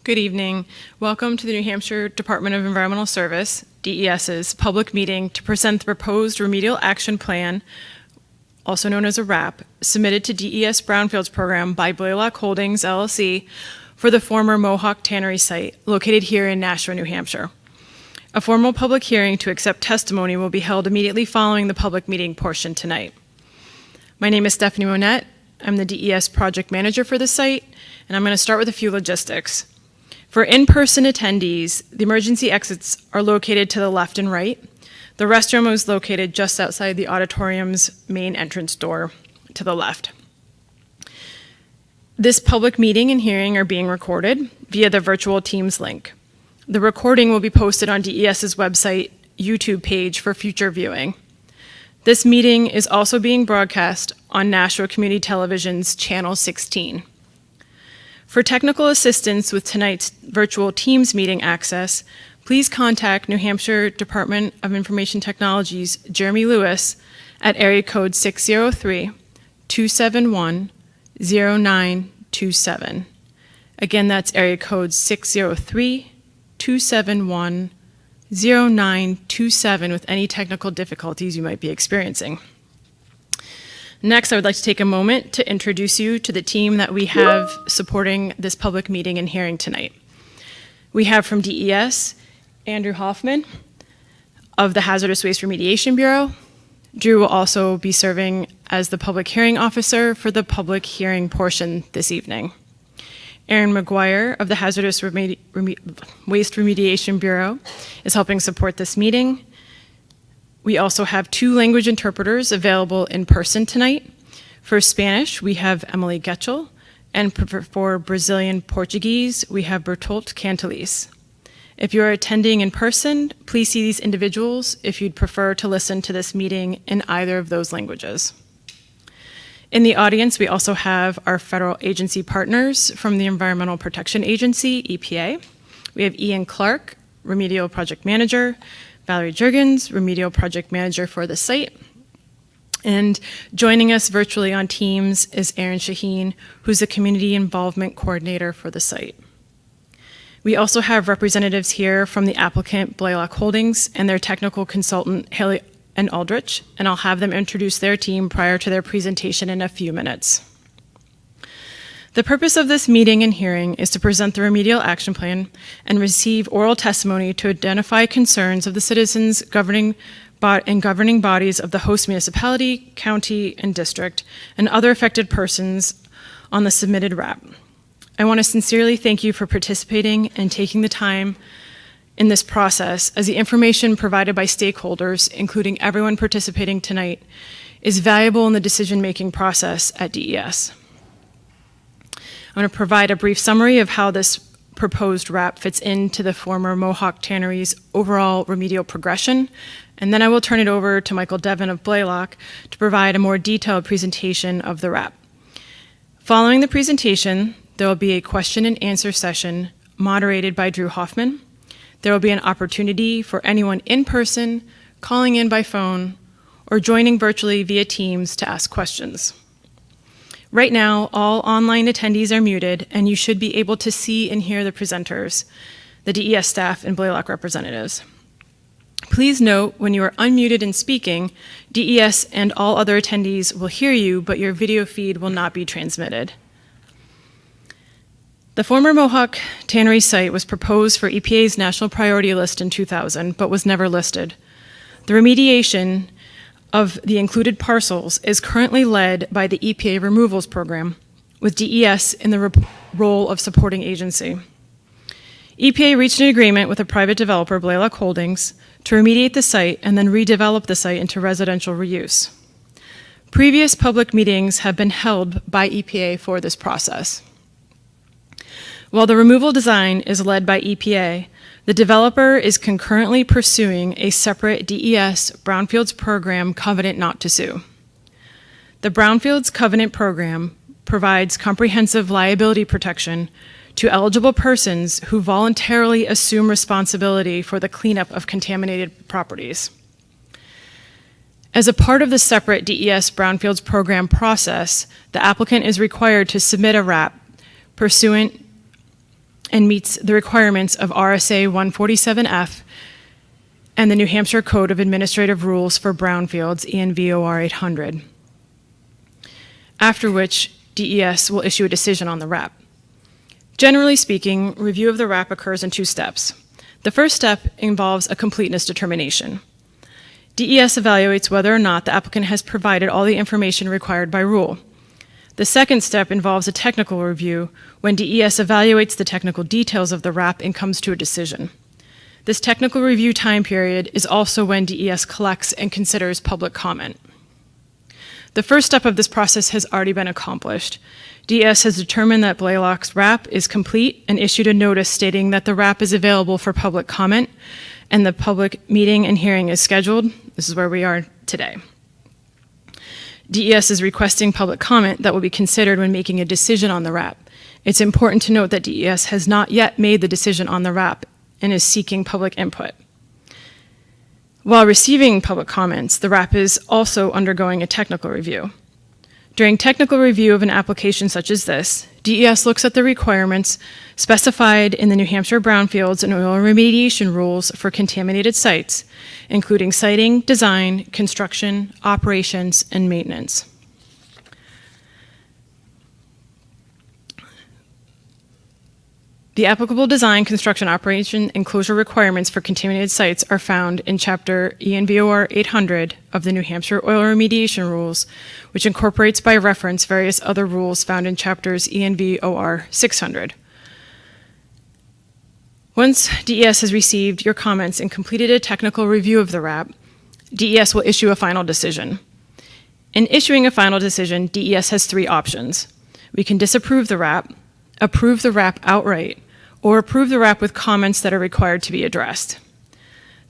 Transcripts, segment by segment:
Good evening. Welcome to the New Hampshire Department of Environmental Service, DES's public meeting to present the proposed Remedial Action Plan, also known as a RAP, submitted to DES Brownfields program by Blaylock Holdings, LLC, for the former Mohawk Tannery site located here in Nashua, New Hampshire. A formal public hearing to accept testimony will be held immediately following the public meeting portion tonight. My name is Stephanie Monette. I'm the DES project manager for the site, and I'm going to start with a few logistics. For in-person attendees, the emergency exits are located to the left and right. The restroom is located just outside the auditorium's main entrance door to the left. This public meeting and hearing are being recorded via the virtual Teams link. The recording will be posted on DES's website YouTube page for future viewing. This meeting is also being broadcast on Nashua Community Television's Channel 16. For technical assistance with tonight's virtual Teams meeting access, please contact New Hampshire Department of Information Technology's Jeremy Lewis at area code 603-271-0927. Again, that's area code 603-271-0927 with any technical difficulties you might be experiencing. Next, I would like to take a moment to introduce you to the team that we have supporting this public meeting and hearing tonight. We have from DES, Andrew Hoffman of the Hazardous Waste Remediation Bureau. Drew will also be serving as the public hearing officer for the public hearing portion this evening. Aaron McGuire of the Hazardous Waste Remediation Bureau is helping support this meeting. We also have 2 language interpreters available in person tonight. For Spanish, we have Emily Getchell, and for Brazilian Portuguese, we have Bertolt Cantalis. If you are attending in person, please see these individuals if you'd prefer to listen to this meeting in either of those languages. In the audience, we also have our federal agency partners from the Environmental Protection Agency, EPA. We have Ian Clark, Remedial Project Manager, Valerie Jurgens, Remedial Project Manager for the site. And joining us virtually on Teams is Aaron Shaheen, who's the Community Involvement Coordinator for the site. We also have representatives here from the applicant, Blaylock Holdings, and their technical consultant, Haley and Aldrich, and I'll have them introduce their team prior to their presentation in a few minutes. The purpose of this meeting and hearing is to present the Remedial Action Plan and receive oral testimony to identify concerns of the citizens governing bodies of the host municipality, county, and district, and other affected persons on the submitted RAP. I want to sincerely thank you for participating and taking the time in this process, as the information provided by stakeholders, including everyone participating tonight, is valuable in the decision-making process at DES. I'm going to provide a brief summary of how this proposed RAP fits into the former Mohawk Tannery's overall remedial progression, and then I will turn it over to Michael Devon of Blaylock to provide a more detailed presentation of the RAP. Following the presentation, there will be a question and answer session moderated by Drew Hoffman. There will be an opportunity for anyone in person, calling in by phone, or joining virtually via Teams to ask questions. Right now, all online attendees are muted, and you should be able to see and hear the presenters, the DES staff, and Blaylock representatives. Please note, when you are unmuted and speaking, DES and all other attendees will hear you, but your video feed will not be transmitted. The former Mohawk Tannery site was proposed for EPA's National Priority List in 2000, but was never listed. The remediation of the included parcels is currently led by the EPA Removals Program, with DES in the role of supporting agency. EPA reached an agreement with a private developer, Blaylock Holdings, to remediate the site and then redevelop the site into residential reuse. Previous public meetings have been held by EPA for this process. While the removal design is led by EPA, the developer is concurrently pursuing a separate DES Brownfields program covenant not to sue. The Brownfields covenant program provides comprehensive liability protection to eligible persons who voluntarily assume responsibility for the cleanup of contaminated properties. As a part of the separate DES Brownfields program process, the applicant is required to submit a RAP pursuant and meets the requirements of RSA 147F and the New Hampshire Code of Administrative Rules for Brownfields, ENVOR 800, after which DES will issue a decision on the RAP. Generally speaking, review of the RAP occurs in 2 steps. The first step involves a completeness determination. DES evaluates whether or not the applicant has provided all the information required by rule. The second step involves a technical review when DES evaluates the technical details of the RAP and comes to a decision. This technical review time period is also when DES collects and considers public comment. The first step of this process has already been accomplished. DES has determined that Blaylock's RAP is complete and issued a notice stating that the RAP is available for public comment and the public meeting and hearing is scheduled. This is where we are today. DES is requesting public comment that will be considered when making a decision on the RAP. It's important to note that DES has not yet made the decision on the RAP and is seeking public input. While receiving public comments, the RAP is also undergoing a technical review. During technical review of an application such as this, DES looks at the requirements specified in the New Hampshire Brownfields and Oil Remediation Rules for contaminated sites, including siting, design, construction, operations, and maintenance. The applicable design, construction, operation, and closure requirements for contaminated sites are found in Chapter ENVOR 800 of the New Hampshire Oil Remediation Rules, which incorporates by reference various other rules found in Chapters ENVOR 600. Once DES has received your comments and completed a technical review of the RAP, DES will issue a final decision. In issuing a final decision, DES has 3 options. We can disapprove the RAP, approve the RAP outright, or approve the RAP with comments that are required to be addressed.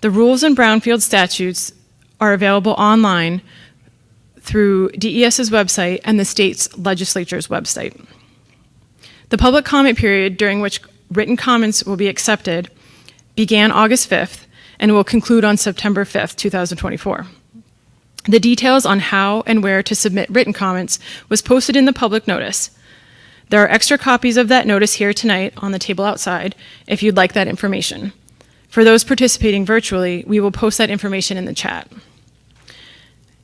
The rules and Brownfield statutes are available online through DES's website and the state's legislature's website. The public comment period during which written comments will be accepted began August 5th and will conclude on September 5th, 2024. The details on how and where to submit written comments was posted in the public notice. There are extra copies of that notice here tonight on the table outside if you'd like that information. For those participating virtually, we will post that information in the chat.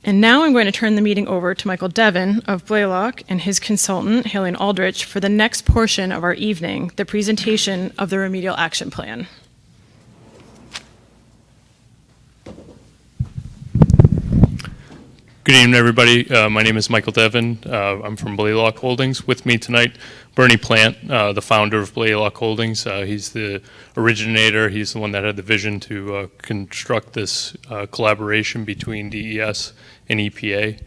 And now I'm going to turn the meeting over to Michael Devon of Blaylock and his consultant, Haileen Aldrich, for the next portion of our evening, the presentation of the Remedial Action Plan. Good evening, everybody. My name is Michael Devon. I'm from Blaylock Holdings. With me tonight, Bernie Plant, the founder of Blaylock Holdings. He's the originator. He's the one that had the vision to construct this collaboration between DES and EPA,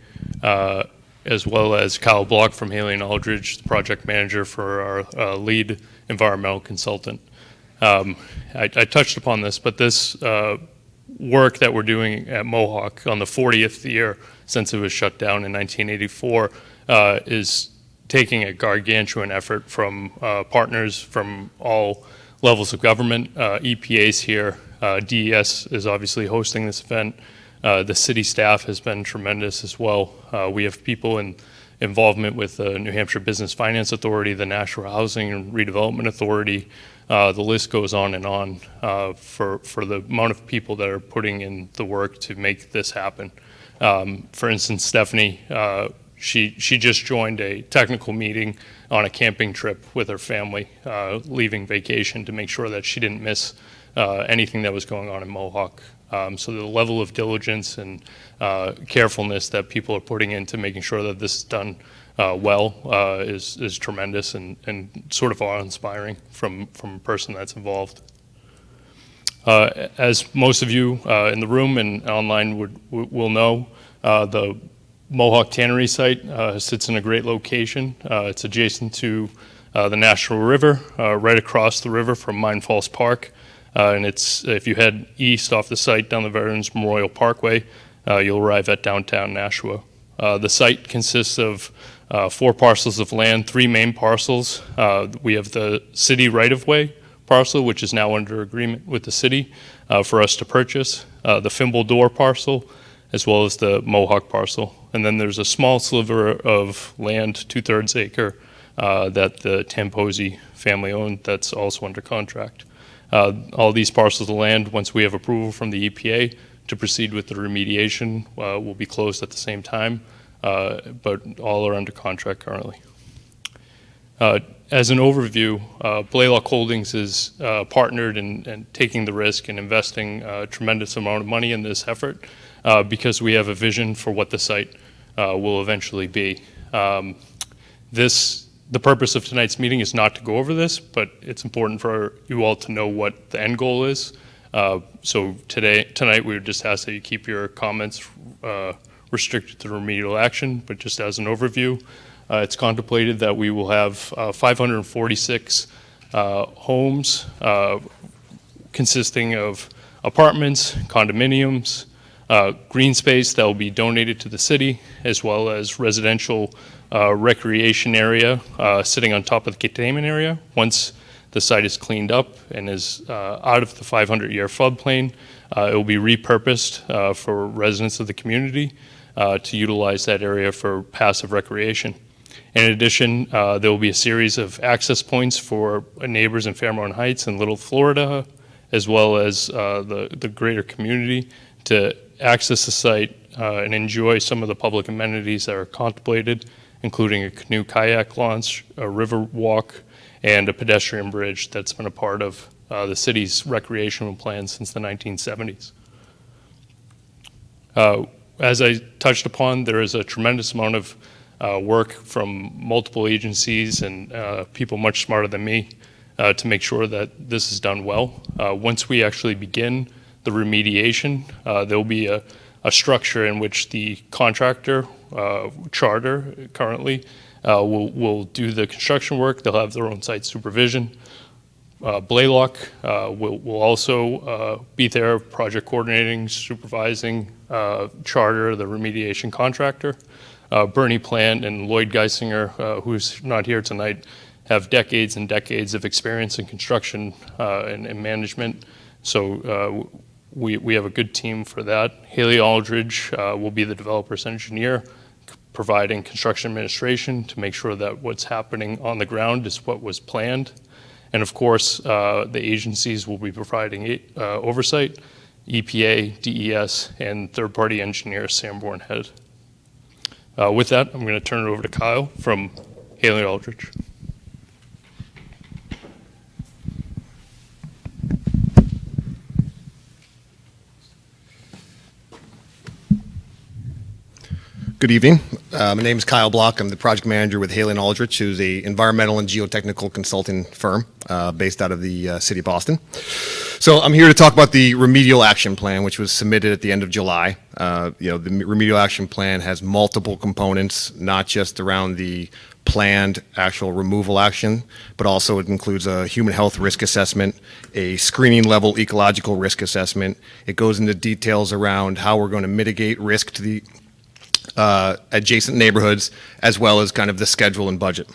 as well as Kyle Block from Haileen Aldrich, the project manager for our lead environmental consultant. I touched upon this, but this work that we're doing at Mohawk on the 40th year since it was shut down in 1984 is taking a gargantuan effort from partners from all levels of government. EPA's here. DES is obviously hosting this event. The city staff has been tremendous as well. We have people in involvement with the New Hampshire Business Finance Authority, the National Housing and Redevelopment Authority. The list goes on and on for the amount of people that are putting in the work to make this happen. For instance, Stephanie, she just joined a technical meeting on a camping trip with her family, leaving vacation to make sure that she didn't miss anything that was going on in Mohawk. So the level of diligence and carefulness that people are putting into making sure that this is done well is tremendous and sort of awe-inspiring from a person that's involved. As most of you in the room and online will know, the Mohawk Tannery site sits in a great location. It's adjacent to the National River, right across the river from Mine Falls Park. And it's, if you head east off the site down the Veterans Memorial Parkway, you'll arrive at downtown Nashua. The site consists of 4 parcels of land, 3 main parcels. We have the city right-of-way parcel, which is now under agreement with the city for us to purchase, the Fimble Door parcel, as well as the Mohawk parcel. And then there's a small sliver of land, 2/3 acre, that the Tamposi family owned that's also under contract. All these parcels of land, once we have approval from the EPA to proceed with the remediation, will be closed at the same time, but all are under contract currently. As an overview, Blaylock Holdings is partnered in taking the risk and investing a tremendous amount of money in this effort because we have a vision for what the site will eventually be. The purpose of tonight's meeting is not to go over this, but it's important for you all to know what the end goal is. So tonight we would just ask that you keep your comments restricted to remedial action, but just as an overview, it's contemplated that we will have 546 homes consisting of apartments, condominiums, green space that will be donated to the city, as well as residential recreation area sitting on top of the containment area. Once the site is cleaned up and is out of the 500-year floodplain, it will be repurposed for residents of the community to utilize that area for passive recreation. In addition, there will be a series of access points for neighbors in Fairmont Heights and Little Florida, as well as the greater community, to access the site and enjoy some of the public amenities that are contemplated, including a canoe kayak launch, a river walk, and a pedestrian bridge that's been a part of the city's recreational plan since the 1970s. As I touched upon, there is a tremendous amount of work from multiple agencies and people much smarter than me to make sure that this is done well. Once we actually begin the remediation, there will be a structure in which the contractor charter currently will do the construction work. They'll have their own site supervision. Blaylock will also be there, project coordinating, supervising, charter, the remediation contractor. Bernie Plant and Lloyd Geisinger, who's not here tonight, have decades and decades of experience in construction and management. So we have a good team for that. Haley Aldridge will be the developer's engineer, providing construction administration to make sure that what's happening on the ground is what was planned. And of course, the agencies will be providing oversight, EPA, DES, and third-party engineer Sanborn Head. With that, I'm going to turn it over to Kyle from Haley Aldridge. Good evening. My name is Kyle Block. I'm the project manager with Haley Aldrich, who's an environmental and geotechnical consulting firm based out of the city of Boston. So I'm here to talk about the remedial action plan, which was submitted at the end of July. The remedial action plan has multiple components, not just around the planned actual removal action, but also it includes a human health risk assessment, a screening level ecological risk assessment. It goes into details around how we're going to mitigate risk to the adjacent neighborhoods, as well as kind of the schedule and budget.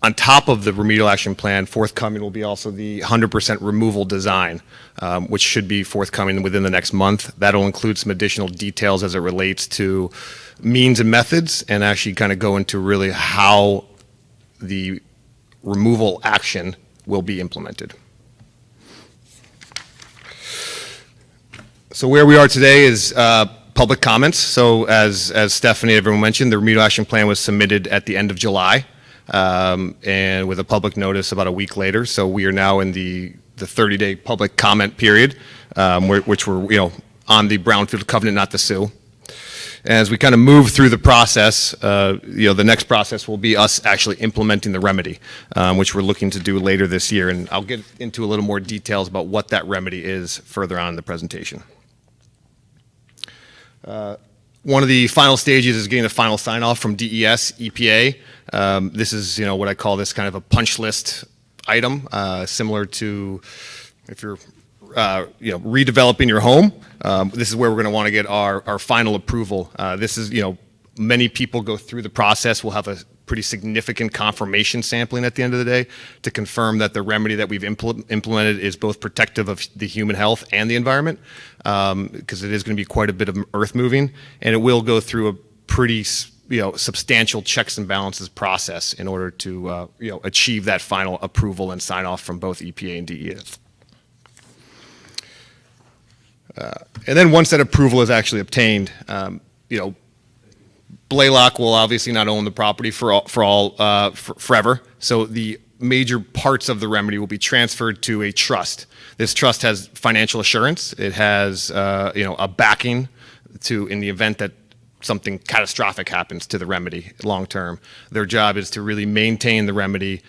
On top of the remedial action plan, forthcoming will be also the 100% removal design, which should be forthcoming within the next month. That'll include some additional details as it relates to means and methods, and actually kind of go into really how the removal action will be implemented. So where we are today is public comments. So as Stephanie and everyone mentioned, the remedial action plan was submitted at the end of July, and with a public notice about a week later. So we are now in the 30-day public comment period, which we're on the Brownfield covenant not to sue. As we kind of move through the process, the next process will be us actually implementing the remedy, which we're looking to do later this year. And I'll get into a little more details about what that remedy is further on in the presentation. One of the final stages is getting a final sign-off from DES, EPA. This is, what I call this kind of a punch list item, similar to if you're, redeveloping your home. This is where we're going to want to get our final approval. This is, many people go through the process. We'll have a pretty significant confirmation sampling at the end of the day to confirm that the remedy that we've implemented is both protective of the human health and the environment, because it is going to be quite a bit of earth moving, and it will go through a pretty substantial checks and balances process in order to achieve that final approval and sign off from both EPA and DES. And then once that approval is actually obtained, Blaylock will obviously not own the property forever. So the major parts of the remedy will be transferred to a trust. This trust has financial assurance. It has a backing in the event that something catastrophic happens to the remedy long term. Their job is to really maintain the remedy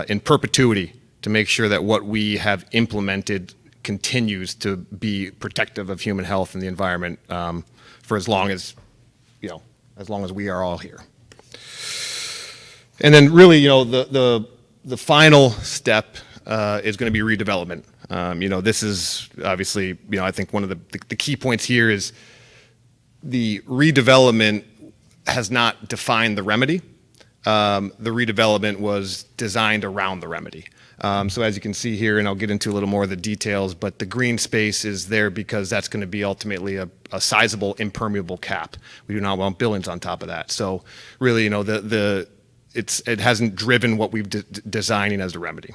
in perpetuity to make sure that what we have implemented continues to be protective of human health and the environment for as long as we are all here. And then really, the final step is going to be redevelopment. This is obviously, I think one of the key points here is the redevelopment has not defined the remedy. The redevelopment was designed around the remedy. So as you can see here, and I'll get into a little more of the details, but the green space is there because that's going to be ultimately a sizable impermeable cap. We do not want buildings on top of that. So really, it hasn't driven what we've designing as the remedy.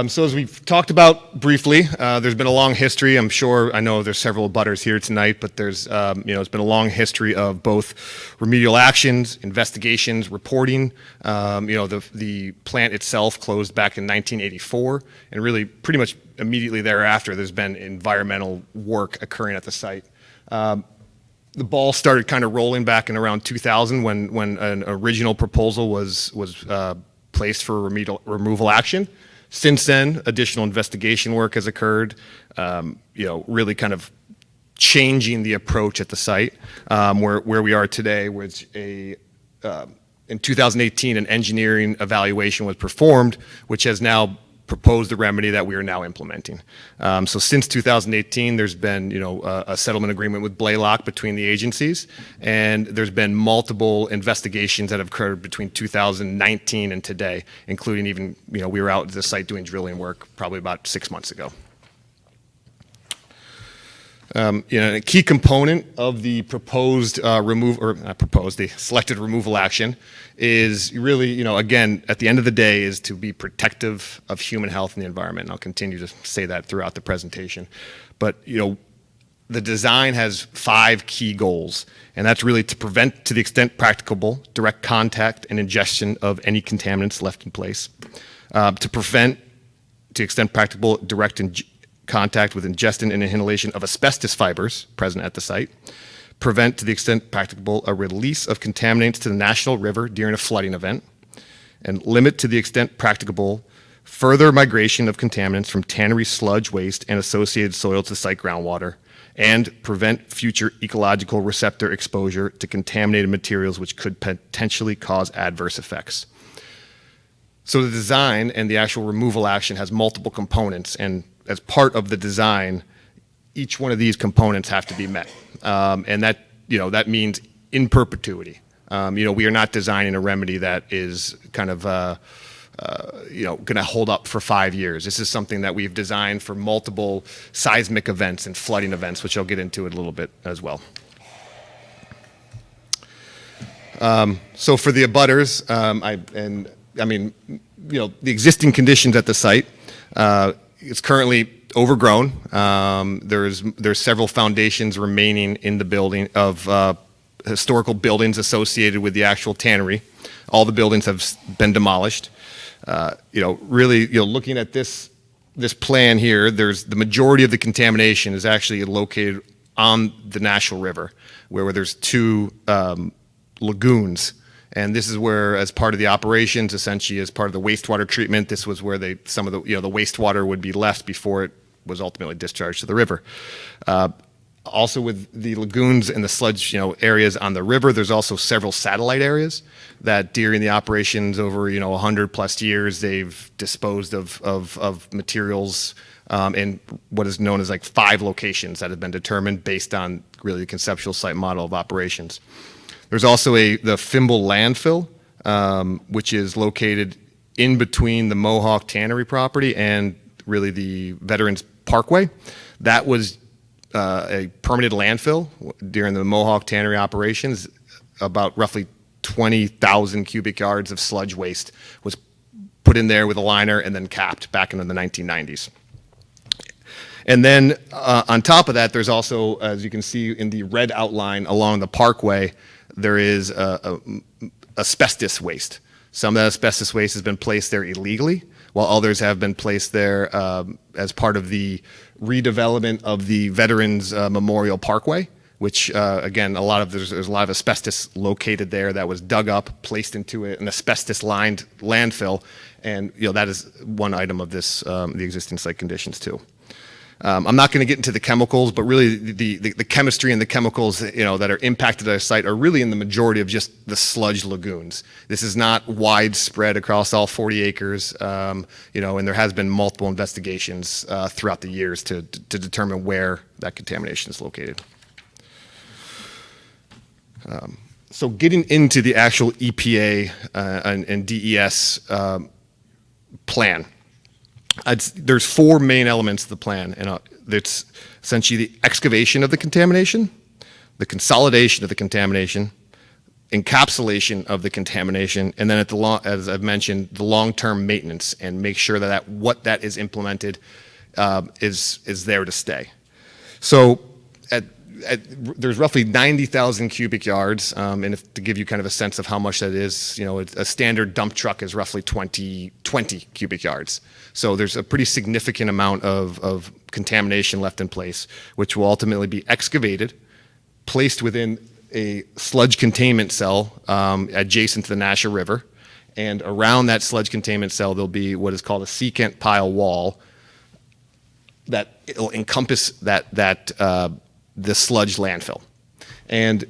So as we've talked about briefly, there's been a long history. I know there's several butters here tonight, but there's, it's been a long history of both remedial actions, investigations, reporting. The plant itself closed back in 1984, and really pretty much immediately thereafter, there's been environmental work occurring at the site. The ball started kind of rolling back in around 2000 when an original proposal was placed for removal action. Since then, additional investigation work has occurred, really kind of changing the approach at the site, where we are today, which in 2018, an engineering evaluation was performed, which has now proposed the remedy that we are now implementing. So since 2018, there's been, a settlement agreement with Blaylock between the agencies, and there's been multiple investigations that have occurred between 2019 and today, including even, we were out at the site doing drilling work probably about 6 months ago. A key component of the the selected removal action is really, again, at the end of the day, is to be protective of human health and the environment. And I'll continue to say that throughout the presentation. But, the design has 5 key goals, and that's really to prevent, to the extent practicable, direct contact and ingestion of any contaminants left in place, to prevent, to the extent practicable, direct contact with ingestion and inhalation of asbestos fibers present at the site, prevent to the extent practicable a release of contaminants to the National River during a flooding event, and limit to the extent practicable further migration of contaminants from tannery sludge waste and associated soil to site groundwater, and prevent future ecological receptor exposure to contaminated materials which could potentially cause adverse effects. So the design and the actual removal action has multiple components, and as part of the design, each one of these components have to be met. And that means in perpetuity. We are not designing a remedy that is kind of, going to hold up for 5 years. This is something that we've designed for multiple seismic events and flooding events, which I'll get into in a little bit as well. So for the abutters, the existing conditions at the site, it's currently overgrown. There's several foundations remaining in the building of historical buildings associated with the actual tannery. All the buildings have been demolished. Looking at this plan here, the majority of the contamination is actually located on the National River, where there's 2 lagoons. And this is where, as part of the operations, essentially as part of the wastewater treatment, this was where some of the wastewater would be left before it was ultimately discharged to the river. Also with the lagoons and the sludge, areas on the river, there's also several satellite areas that during the operations over, 100 plus years, they've disposed of materials in what is known as like 5 locations that have been determined based on really the conceptual site model of operations. There's also the Fimble landfill, which is located in between the Mohawk Tannery property and really the Veterans Parkway. That was a permitted landfill during the Mohawk Tannery operations. About roughly 20,000 cubic yards of sludge waste was put in there with a liner and then capped back in the 1990s. And then on top of that, there's also, as you can see in the red outline along the parkway, there is asbestos waste. Some of that asbestos waste has been placed there illegally, while others have been placed there as part of the redevelopment of the Veterans Memorial Parkway, which again, there's a lot of asbestos located there that was dug up, placed into an asbestos-lined landfill, and that is one item of this the existing site conditions too. I'm not going to get into the chemicals, but really the chemistry and the chemicals that are impacted at our site are really in the majority of just the sludge lagoons. This is not widespread across all 40 acres, and there has been multiple investigations throughout the years to determine where that contamination is located. So getting into the actual EPA and DES plan. There's four main elements to the plan, and it's essentially the excavation of the contamination, the consolidation of the contamination, encapsulation of the contamination, and then as I've mentioned, the long-term maintenance, and make sure that what that is implemented is there to stay. So there's roughly 90,000 cubic yards, and to give you kind of a sense of how much that is, a standard dump truck is roughly 20 cubic yards. So there's a pretty significant amount of contamination left in place, which will ultimately be excavated, placed within a sludge containment cell adjacent to the Nasha River, and around that sludge containment cell there'll be what is called a secant pile wall that will encompass the sludge landfill. And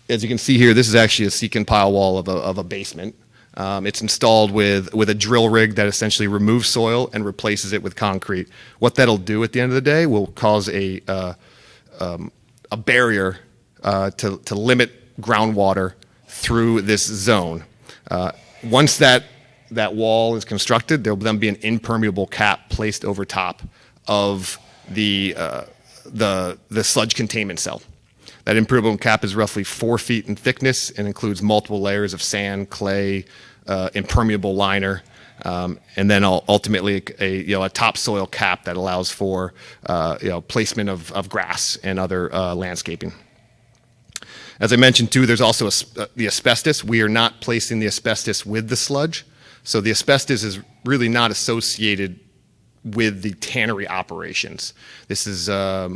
as you can see here, this is actually a secant pile wall of a basement. It's installed with a drill rig that essentially removes soil and replaces it with concrete. What that'll do at the end of the day will cause a barrier to limit groundwater through this zone. Once that wall is constructed, there will then be an impermeable cap placed over top of the sludge containment cell. That impermeable cap is roughly 4 feet in thickness and includes multiple layers of sand, clay, impermeable liner, and then ultimately a topsoil cap that allows for placement of grass and other landscaping. As I mentioned too, there's also the asbestos. We are not placing the asbestos with the sludge, so the asbestos is really not associated with the tannery operations. This is, so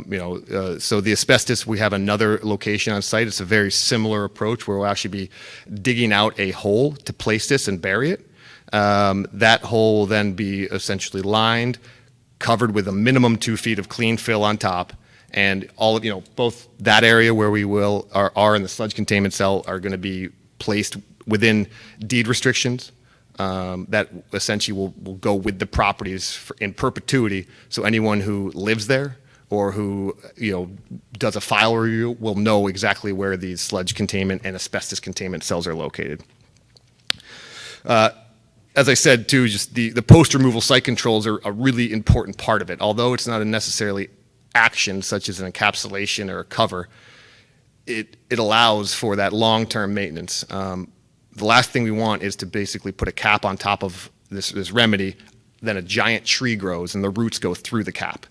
the asbestos, we have another location on site. It's a very similar approach where we'll actually be digging out a hole to place this and bury it. That hole will then be essentially lined, covered with a minimum 2 feet of clean fill on top, and all of, both that area where we are in the sludge containment cell are going to be placed within deed restrictions. That essentially will go with the properties in perpetuity. So anyone who lives there or who does a file review will know exactly where these sludge containment and asbestos containment cells are located. As I said too, just the post removal site controls are a really important part of it. Although it's not a necessarily action such as an encapsulation or a cover, it allows for that long-term maintenance. The last thing we want is to basically put a cap on top of this remedy, then a giant tree grows and the roots go through the cap.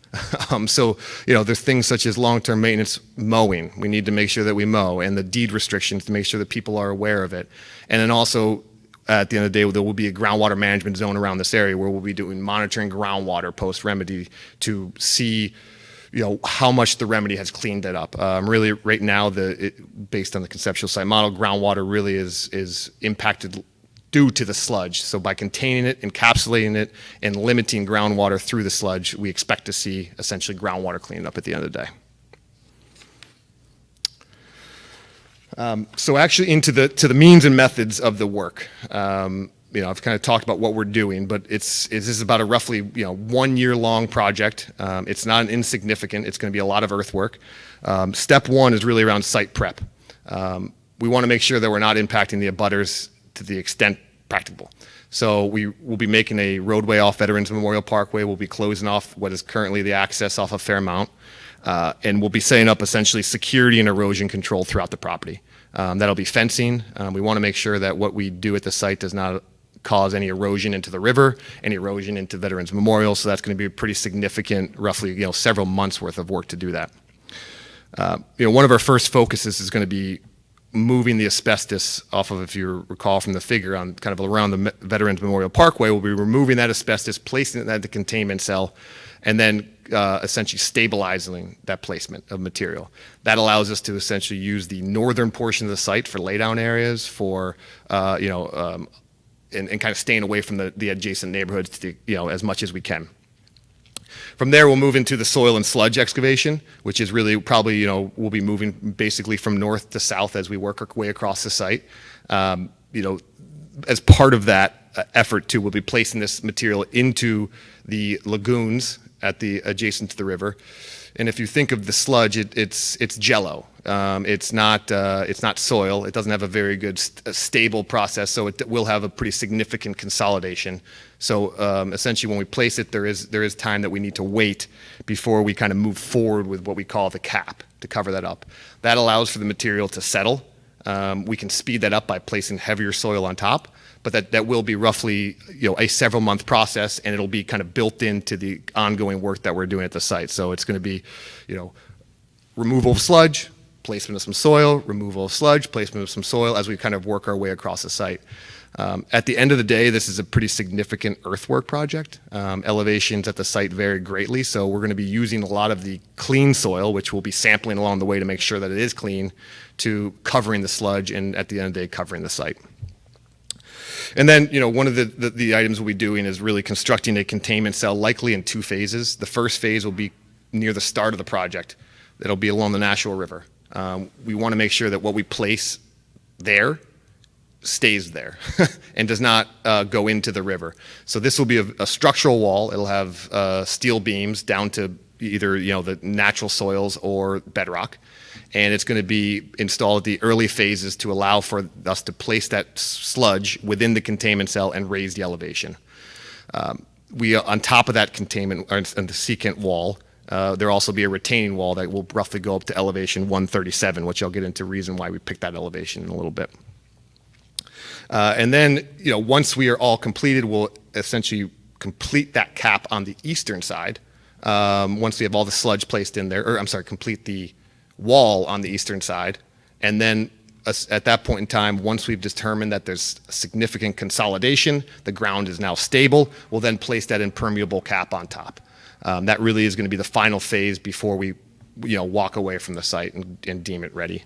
So, there's things such as long-term maintenance mowing. We need to make sure that we mow, and the deed restrictions to make sure that people are aware of it. And then also, at the end of the day, there will be a groundwater management zone around this area where we'll be doing monitoring groundwater post-remedy to see how much the remedy has cleaned it up. Really, right now, based on the conceptual site model, groundwater really is impacted due to the sludge. So by containing it, encapsulating it, and limiting groundwater through the sludge, we expect to see essentially groundwater cleaned up at the end of the day. So actually into the means and methods of the work. I've kind of talked about what we're doing, but this is about a roughly 1 year long project. It's not insignificant. It's going to be a lot of earthwork. Step one is really around site prep. We want to make sure that we're not impacting the abutters to the extent practicable. So we will be making a roadway off Veterans Memorial Parkway. We'll be closing off what is currently the access off of Fairmount. And we'll be setting up essentially security and erosion control throughout the property. That'll be fencing. We want to make sure that what we do at the site does not cause any erosion into the river, any erosion into Veterans Memorial. So that's going to be a pretty significant, roughly, several months worth of work to do that. One of our first focuses is going to be moving the asbestos off of, if you recall from the figure, on kind of around the Veterans Memorial Parkway. We'll be removing that asbestos, placing it in the containment cell, and then essentially stabilizing that placement of material. That allows us to essentially use the northern portion of the site for laydown areas, for and kind of staying away from the adjacent neighborhoods as much as we can. From there, we'll move into the soil and sludge excavation, which is really probably, we'll be moving basically from north to south as we work our way across the site. As part of that effort too, we'll be placing this material into the lagoons adjacent to the river. And if you think of the sludge, it's jello. It's not soil. It doesn't have a very good stable process, so it will have a pretty significant consolidation. So essentially, when we place it, there is time that we need to wait before we kind of move forward with what we call the cap to cover that up. That allows for the material to settle. We can speed that up by placing heavier soil on top, but that will be roughly a several month process, and it'll be kind of built into the ongoing work that we're doing at the site. So it's going to be removal of sludge, placement of some soil, removal of sludge, placement of some soil as we kind of work our way across the site. At the end of the day, this is a pretty significant earthwork project. Elevations at the site vary greatly, so we're going to be using a lot of the clean soil, which we'll be sampling along the way to make sure that it is clean, to covering the sludge, and at the end of the day, covering the site. And then, one of the items we'll be doing is really constructing a containment cell, likely in 2 phases. The first phase will be near the start of the project. It'll be along the Nashua River. We want to make sure that what we place there stays there and does not go into the river. So this will be a structural wall. It'll have steel beams down to either the natural soils or bedrock, and it's going to be installed at the early phases to allow for us to place that sludge within the containment cell and raise the elevation. We on top of that containment and the secant wall, there'll also be a retaining wall that will roughly go up to elevation 137, which I'll get into reason why we picked that elevation in a little bit. And then, once we are all completed, we'll essentially complete that cap on the eastern side. Once we have all the sludge placed in there, complete the wall on the eastern side. And then at that point in time, once we've determined that there's significant consolidation, the ground is now stable, we'll then place that impermeable cap on top. That really is going to be the final phase before we, walk away from the site and deem it ready.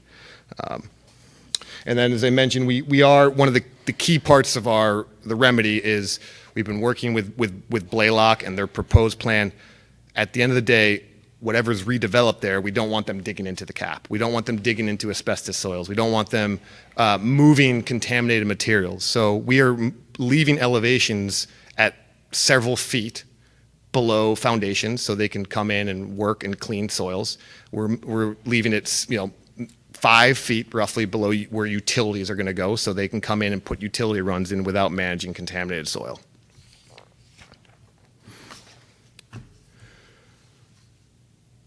And then, as I mentioned, we are one of the key parts of the remedy is we've been working with Blaylock and their proposed plan. At the end of the day, whatever's redeveloped there, we don't want them digging into the cap. We don't want them digging into asbestos soils. We don't want them moving contaminated materials. So we are leaving elevations at several feet below foundations so they can come in and work and clean soils. We're leaving it, 5 feet roughly below where utilities are going to go so they can come in and put utility runs in without managing contaminated soil.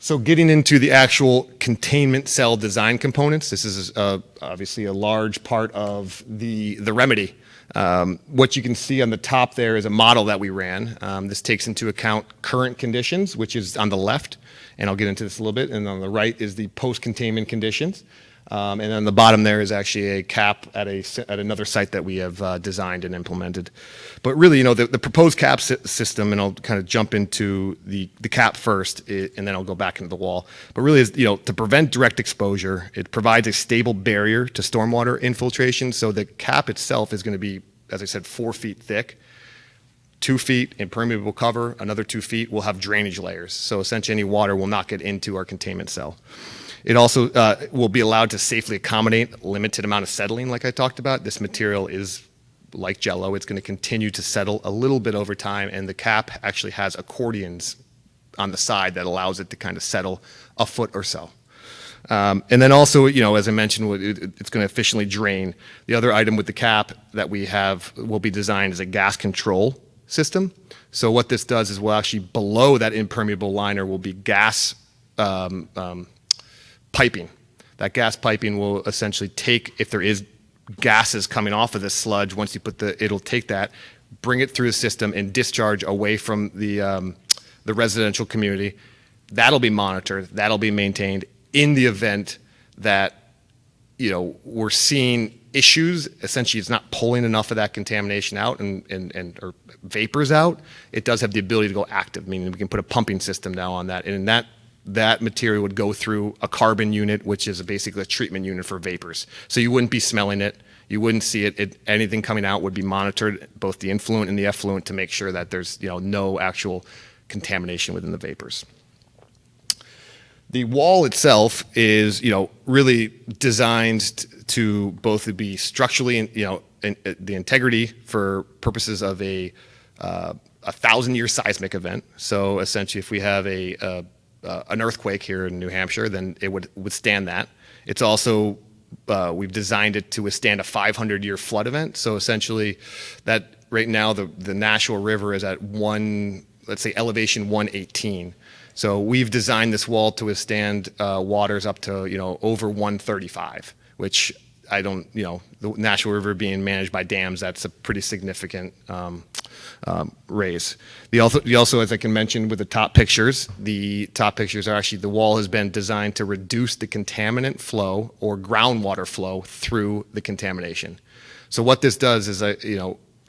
So getting into the actual containment cell design components, this is obviously a large part of the remedy. What you can see on the top there is a model that we ran. This takes into account current conditions, which is on the left, and I'll get into this a little bit, and on the right is the post-containment conditions. And on the bottom there is actually a cap at another site that we have designed and implemented. But really, the proposed cap system, and I'll kind of jump into the cap first, and then I'll go back into the wall. But really, is to prevent direct exposure, it provides a stable barrier to stormwater infiltration. So the cap itself is going to be, as I said, 4 feet thick. 2 feet impermeable cover, another 2 feet will have drainage layers. So essentially, any water will not get into our containment cell. It also will be allowed to safely accommodate a limited amount of settling, like I talked about. This material is like Jell-O. It's going to continue to settle a little bit over time, and the cap actually has accordions on the side that allows it to kind of settle a foot or so. And then also, as I mentioned, it's going to efficiently drain. The other item with the cap that we have will be designed as a gas control system. So what this does is we'll actually, below that impermeable liner will be gas piping. That gas piping will essentially take, if there is gases coming off of this sludge, once you put it'll take that, bring it through the system and discharge away from the residential community. That'll be monitored, that'll be maintained. In the event that, we're seeing issues, essentially it's not pulling enough of that contamination out or vapors out, it does have the ability to go active, meaning we can put a pumping system now on that. And that material would go through a carbon unit, which is basically a treatment unit for vapors. So you wouldn't be smelling it, you wouldn't see it. Anything coming out would be monitored, both the influent and the effluent, to make sure that there's no actual contamination within the vapors. The wall itself is, really designed to both be structurally, the integrity for purposes of a 1,000-year seismic event. So essentially, if we have an earthquake here in New Hampshire, then it would withstand that. It's also we've designed it to withstand a 500-year flood event. So essentially, that right now the Nashua River is at let's say elevation 118. So we've designed this wall to withstand waters up to over 135, which the Nashua River being managed by dams, that's a pretty significant raise. You also, as I can mention with the top pictures are actually, the wall has been designed to reduce the contaminant flow or groundwater flow through the contamination. So what this does is,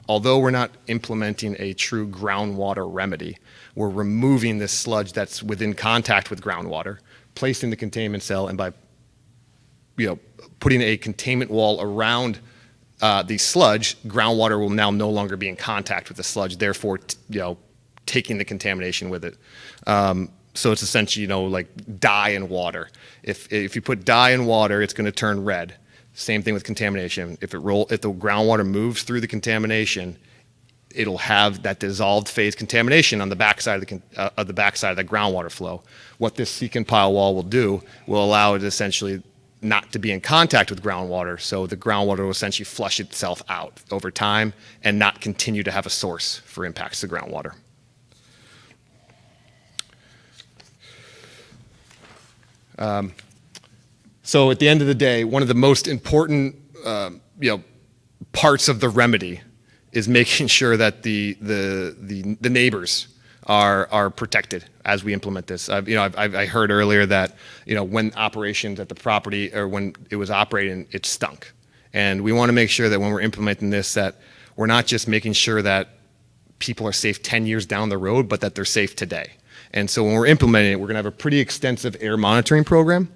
although we're not implementing a true groundwater remedy, we're removing this sludge that's within contact with groundwater, placed in the containment cell, and by putting a containment wall around the sludge, groundwater will now no longer be in contact with the sludge, therefore taking the contamination with it. So it's essentially like dye in water. If you put dye in water, it's going to turn red. Same thing with contamination. If the groundwater moves through the contamination, it'll have that dissolved phase contamination on the backside of the groundwater flow. What this seek and pile wall will do will allow it essentially not to be in contact with groundwater, so the groundwater will essentially flush itself out over time and not continue to have a source for impacts to groundwater. So at the end of the day, one of the most important parts of the remedy is making sure that the neighbors are protected as we implement this. I heard earlier that when operations at the property, or when it was operating, it stunk, and we want to make sure that when we're implementing this, that we're not just making sure that people are safe 10 years down the road, but that they're safe today. And so when we're implementing it, we're going to have a pretty extensive air monitoring program.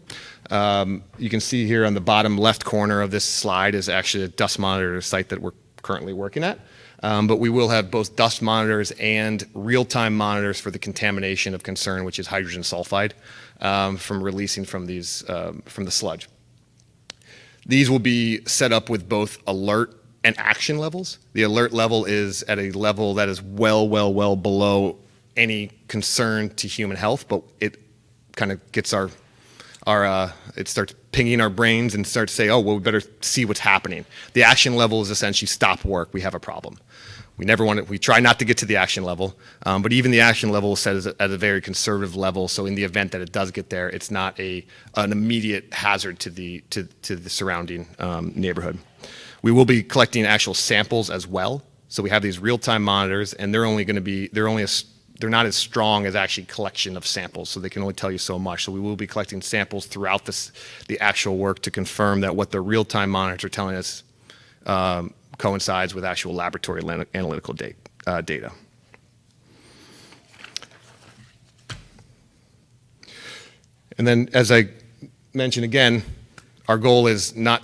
You can see here on the bottom left corner of this slide is actually a dust monitor site that we're currently working at. But we will have both dust monitors and real-time monitors for the contamination of concern, which is hydrogen sulfide, from releasing from the sludge. These will be set up with both alert and action levels. The alert level is at a level that is well below any concern to human health, but it kind of gets it starts pinging our brains and starts to say, oh, well, we better see what's happening. The action level is essentially stop work, we have a problem. We try not to get to the action level, but even the action level is set at a very conservative level, so in the event that it does get there, it's not an immediate hazard to the surrounding neighborhood. We will be collecting actual samples as well, so we have these real-time monitors, and they're not as strong as actually collection of samples, so they can only tell you so much. So we will be collecting samples throughout the actual work to confirm that what the real-time monitors are telling us coincides with actual laboratory analytical data. And then, as I mentioned again, our goal is not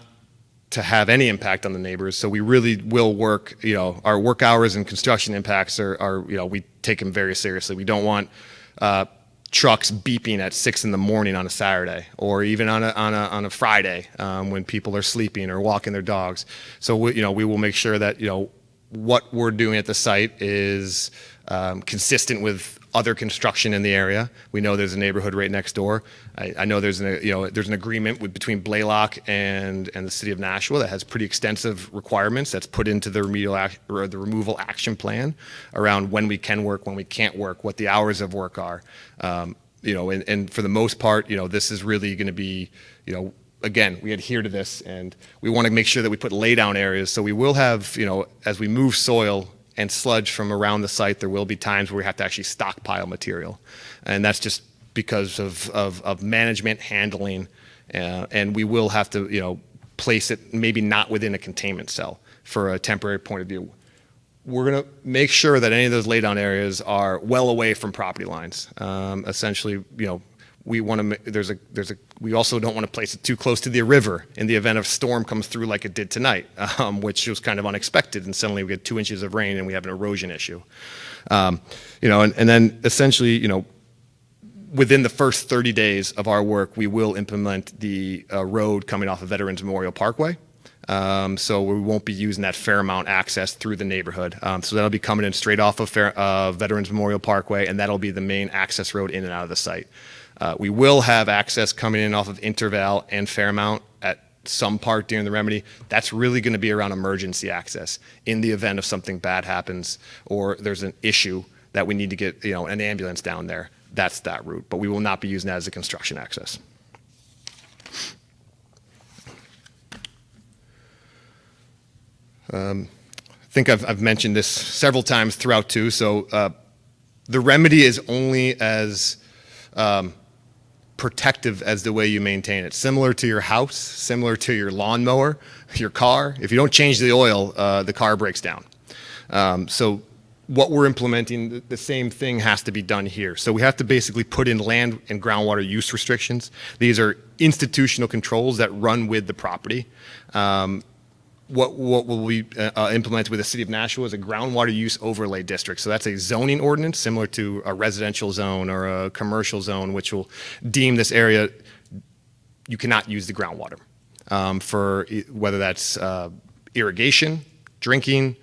to have any impact on the neighbors. So we really will work, our work hours and construction impacts are we take them very seriously. We don't want trucks beeping at 6 a.m. on a Saturday, or even on a Friday when people are sleeping or walking their dogs. So we will make sure that what we're doing at the site is consistent with other construction in the area. We know there's a neighborhood right next door. I know there's an agreement between Blaylock and the city of Nashua that has pretty extensive requirements that's put into the removal action plan around when we can work, when we can't work, what the hours of work are. and for the most part, this is really going to be, again, we adhere to this, and we want to make sure that we put laydown areas. So we will have, as we move soil and sludge from around the site, there will be times where we have to actually stockpile material. And that's just because of management handling, and we will have to, place it maybe not within a containment cell for a temporary point of view. We're going to make sure that any of those laydown areas are well away from property lines. Essentially, we want to. We also don't want to place it too close to the river in the event of storm comes through like it did tonight, which was kind of unexpected. And suddenly we get 2 inches of rain and we have an erosion issue. And then essentially, within the first 30 days of our work, we will implement the road coming off of Veterans Memorial Parkway. So we won't be using that Fairmount access through the neighborhood. So that'll be coming in straight off of Veterans Memorial Parkway, and that'll be the main access road in and out of the site. We will have access coming in off of Interval and Fairmount at some part during the remedy. That's really going to be around emergency access in the event of something bad happens or there's an issue that we need to get an ambulance down there. That's that route, but we will not be using that as a construction access. I think I've mentioned this several times throughout too. So the remedy is only as protective as the way you maintain it. Similar to your house, similar to your lawnmower, your car. If you don't change the oil, the car breaks down. So what we're implementing, the same thing has to be done here. So we have to basically put in land and groundwater use restrictions. These are institutional controls that run with the property. What will we implement with the City of Nashua is a groundwater use overlay district. So that's a zoning ordinance similar to a residential zone or a commercial zone, which will deem this area you cannot use the groundwater for whether that's irrigation, drinking,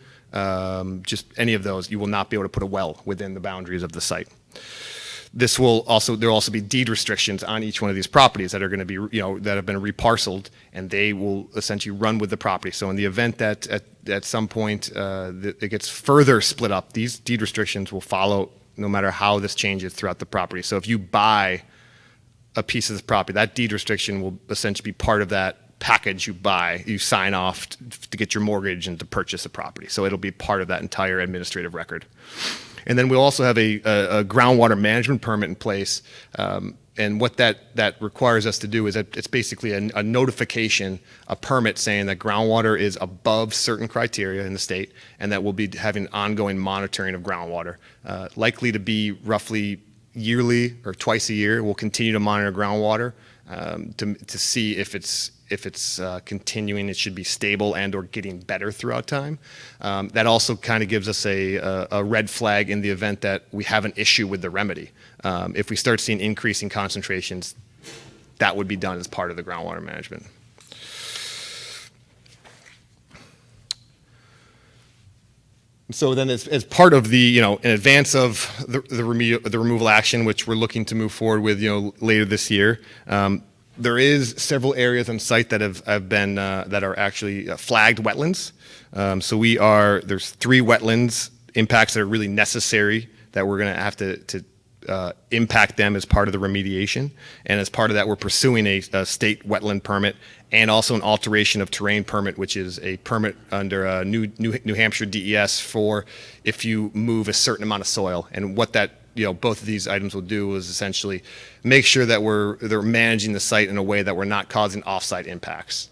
just any of those. You will not be able to put a well within the boundaries of the site. There will also be deed restrictions on each one of these properties that are going to be, that have been reparceled, and they will essentially run with the property. So in the event that at some point it gets further split up, these deed restrictions will follow no matter how this changes throughout the property. So if you buy a piece of this property, that deed restriction will essentially be part of that package you buy, you sign off to get your mortgage and to purchase a property. So it'll be part of that entire administrative record. And then we'll also have a groundwater management permit in place. And what that requires us to do is that it's basically a notification, a permit saying that groundwater is above certain criteria in the state, and that we'll be having ongoing monitoring of groundwater. Likely to be roughly yearly or twice a year. We'll continue to monitor groundwater to see if it's continuing. It should be stable and or getting better throughout time. That also kind of gives us a red flag in the event that we have an issue with the remedy. If we start seeing increasing concentrations, that would be done as part of the groundwater management. So then as part of the, in advance of the removal action, which we're looking to move forward with, later this year, there is several areas on site that have been that are actually flagged wetlands. So there's 3 wetlands impacts that are really necessary that we're going to have to impact them as part of the remediation. And as part of that, we're pursuing a state wetland permit and also an alteration of terrain permit, which is a permit under New Hampshire DES for if you move a certain amount of soil. And what that both of these items will do is essentially make sure that they're managing the site in a way that we're not causing off-site impacts.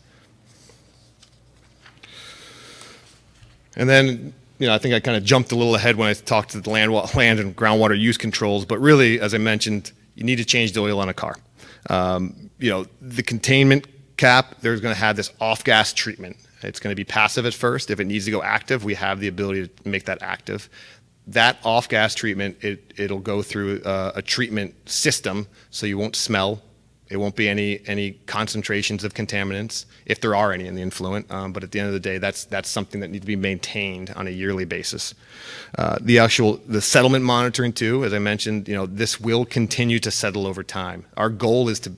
And then, I think I kind of jumped a little ahead when I talked to the land and groundwater use controls, but really, as I mentioned, you need to change the oil on a car. The containment cap, there's going to have this off-gas treatment. It's going to be passive at first. If it needs to go active, we have the ability to make that active. That off-gas treatment, it'll go through a treatment system, so you won't smell. It won't be any concentrations of contaminants, if there are any in the influent. But at the end of the day, that's something that needs to be maintained on a yearly basis. The settlement monitoring too, as I mentioned, this will continue to settle over time. Our goal is to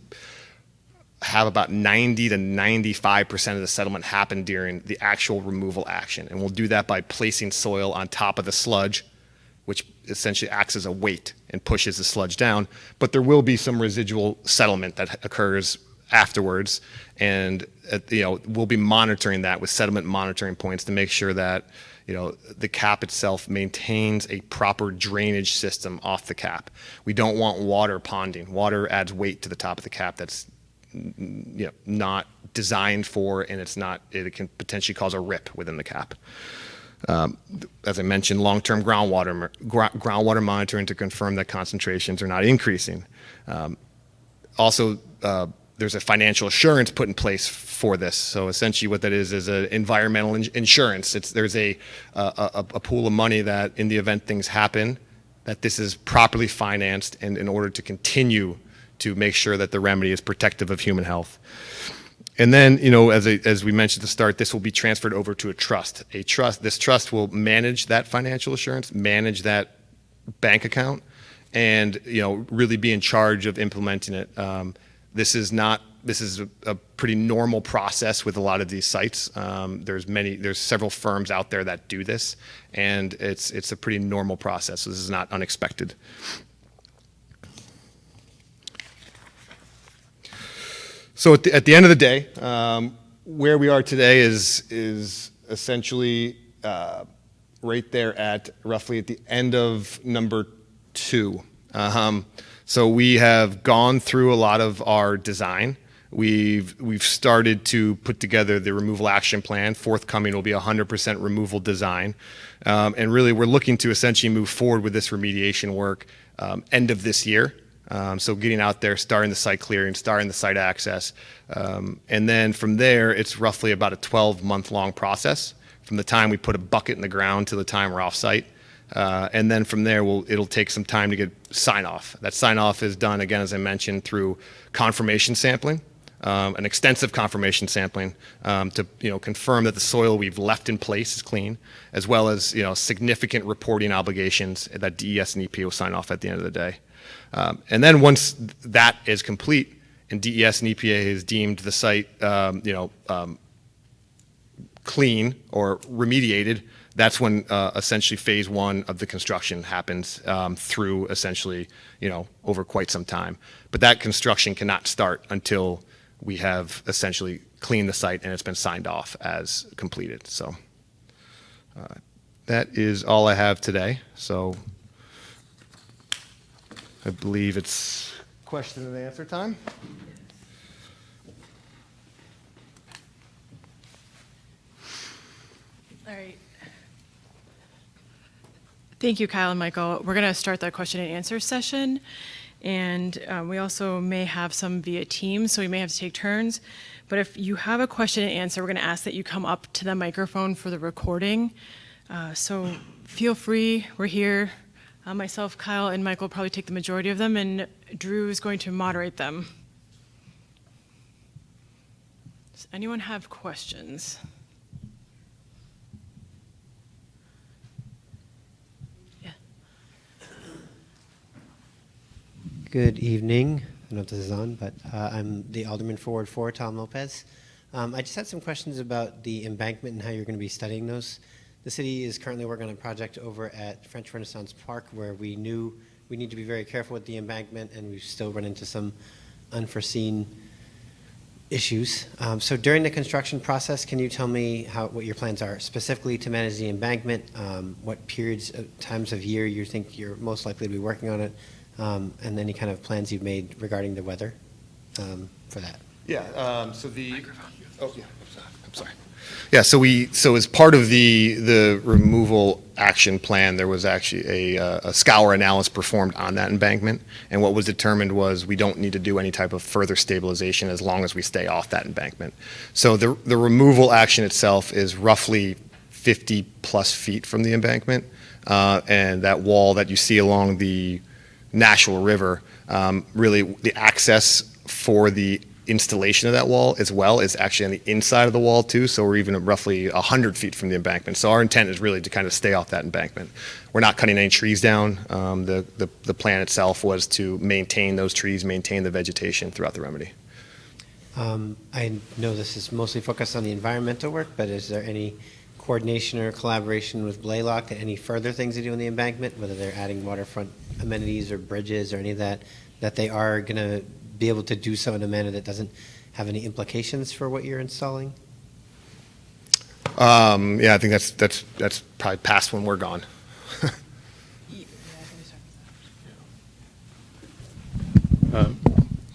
have about 90 to 95% of the settlement happen during the actual removal action. And we'll do that by placing soil on top of the sludge, which essentially acts as a weight and pushes the sludge down. But there will be some residual settlement that occurs afterwards, and we'll be monitoring that with sediment monitoring points to make sure that the cap itself maintains a proper drainage system off the cap. We don't want water ponding. Water adds weight to the top of the cap that's not designed for, and it can potentially cause a rip within the cap. As I mentioned, long-term groundwater monitoring to confirm that concentrations are not increasing. Also, there's a financial assurance put in place for this. So essentially what that is an environmental insurance. There's a pool of money that in the event things happen, that this is properly financed and in order to continue to make sure that the remedy is protective of human health. And then, as we mentioned at the start, this will be transferred over to a trust. This trust will manage that financial assurance, manage that bank account, and really be in charge of implementing it. This is a pretty normal process with a lot of these sites. There's several firms out there that do this, and it's a pretty normal process. So this is not unexpected. So at the end of the day, where we are today is essentially right there at roughly at the end of number 2. So we have gone through a lot of our design. We've started to put together the removal action plan. Forthcoming will be 100% removal design. And really we're looking to essentially move forward with this remediation work end of this year. So getting out there, starting the site clearing, starting the site access. And then from there, it's roughly about a 12-month long process from the time we put a bucket in the ground to the time we're off site. And then from there, it'll take some time to get sign off. That sign off is done, again, as I mentioned, through confirmation sampling, an extensive confirmation sampling to confirm that the soil we've left in place is clean, as well as significant reporting obligations that DES and EPA will sign off at the end of the day. And then once that is complete and DES and EPA has deemed the site clean or remediated, that's when essentially phase 1 of the construction happens through essentially over quite some time. But that construction cannot start until we have essentially cleaned the site and it's been signed off as completed. So that is all I have today. So I believe it's question and answer time. All right. Thank you, Kyle and Michael. We're going to start that question and answer session. And we also may have some via Teams, so we may have to take turns. But if you have a question and answer, we're going to ask that you come up to the microphone for the recording. So feel free. We're here. Myself, Kyle, and Michael will probably take the majority of them, and Drew is going to moderate them. Does anyone have questions? Yeah. Good evening. I don't know if this is on, but I'm the Alderman for Ward 4, Tom Lopez. I just had some questions about the embankment and how you're going to be studying those. The city is currently working on a project over at French Renaissance Park where we knew we need to be very careful with the embankment, and we've still run into some unforeseen issues. So during the construction process, can you tell me what your plans are specifically to manage the embankment, what times of year you think you're most likely to be working on it, and any kind of plans you've made regarding the weather for that? Yeah, Microphone. Oh, yeah, I'm sorry. Yeah, so as part of the removal action plan, there was actually a scour analysis performed on that embankment, and what was determined was we don't need to do any type of further stabilization as long as we stay off that embankment. So the removal action itself is roughly 50 plus feet from the embankment, and that wall that you see along the Nashua River, really the access for the installation of that wall as well is actually on the inside of the wall too, so we're even roughly 100 feet from the embankment. So our intent is really to kind of stay off that embankment. We're not cutting any trees down. The plan itself was to maintain those trees, maintain the vegetation throughout the remedy. I know this is mostly focused on the environmental work, but is there any coordination or collaboration with Blaylock and any further things they do in the embankment, whether they're adding waterfront amenities or bridges or any of that, that they are going to be able to do so in a manner that doesn't have any implications for what you're installing? Yeah, I think that's probably past when we're gone.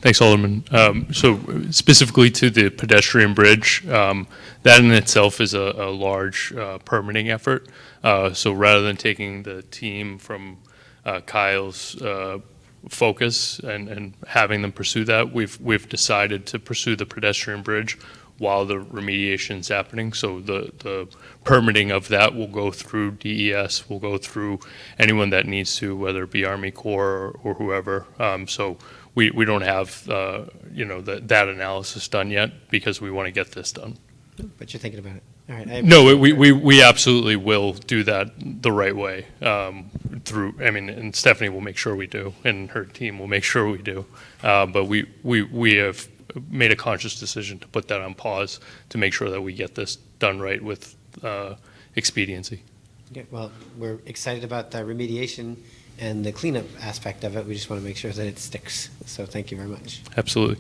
Thanks, Alderman. So specifically to the pedestrian bridge, that in itself is a large permitting effort. So rather than taking the team from Kyle's focus and having them pursue that, we've decided to pursue the pedestrian bridge while the remediation is happening. So the permitting of that will go through DES, will go through anyone that needs to, whether it be Army Corps or whoever. So we don't have that analysis done yet because we want to get this done. But you're thinking about it. All right. No, we absolutely will do that the right way. And Stephanie will make sure we do, and her team will make sure we do. But we have made a conscious decision to put that on pause to make sure that we get this done right with expediency. Okay, well, we're excited about the remediation and the cleanup aspect of it. We just want to make sure that it sticks. So thank you very much. Absolutely.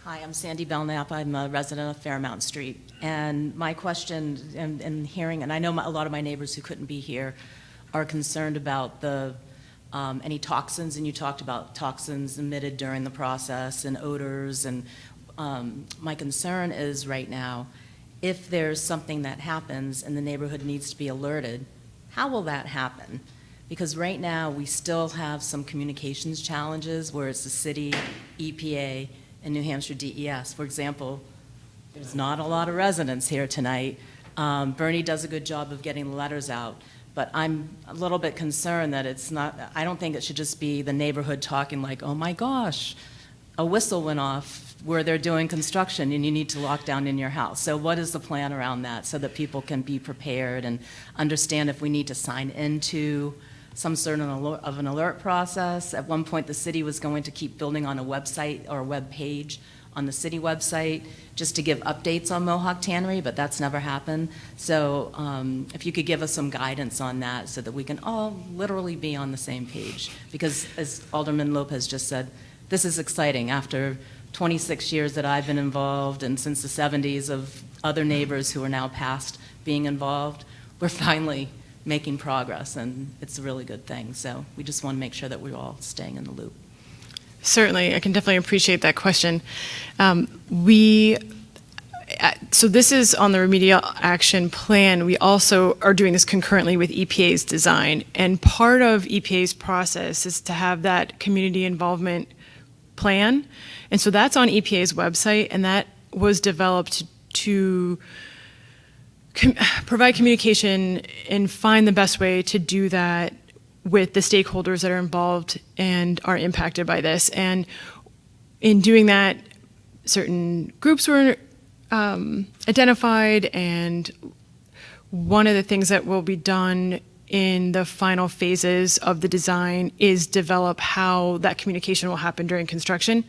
Hi, I'm Sandy Belknap. I'm a resident of Fairmount Street. And my question in hearing, and I know a lot of my neighbors who couldn't be here are concerned about the any toxins, and you talked about toxins emitted during the process and odors. And my concern is right now, if there's something that happens and the neighborhood needs to be alerted, how will that happen? Because right now we still have some communications challenges where it's the city, EPA, and New Hampshire DES. For example, there's not a lot of residents here tonight. Bernie does a good job of getting the letters out, but I'm a little bit concerned that it's not, I don't think it should just be the neighborhood talking like, oh my gosh, a whistle went off where they're doing construction and you need to lock down in your house. So what is the plan around that so that people can be prepared and understand if we need to sign into some sort of an alert process? At one point, the city was going to keep building on a website or a web page on the city website just to give updates on Mohawk Tannery, but that's never happened. So if you could give us some guidance on that so that we can all literally be on the same page. Because as Alderman Lopez just said, this is exciting. After 26 years that I've been involved and since the 70s of other neighbors who are now past being involved, we're finally making progress, and it's a really good thing. So we just want to make sure that we're all staying in the loop. Certainly, I can definitely appreciate that question. So this is on the remedial action plan. We also are doing this concurrently with EPA's design, and part of EPA's process is to have that community involvement plan, and so that's on EPA's website, and that was developed to provide communication and find the best way to do that with the stakeholders that are involved and are impacted by this. And in doing that, certain groups were identified, and one of the things that will be done in the final phases of the design is develop how that communication will happen during construction.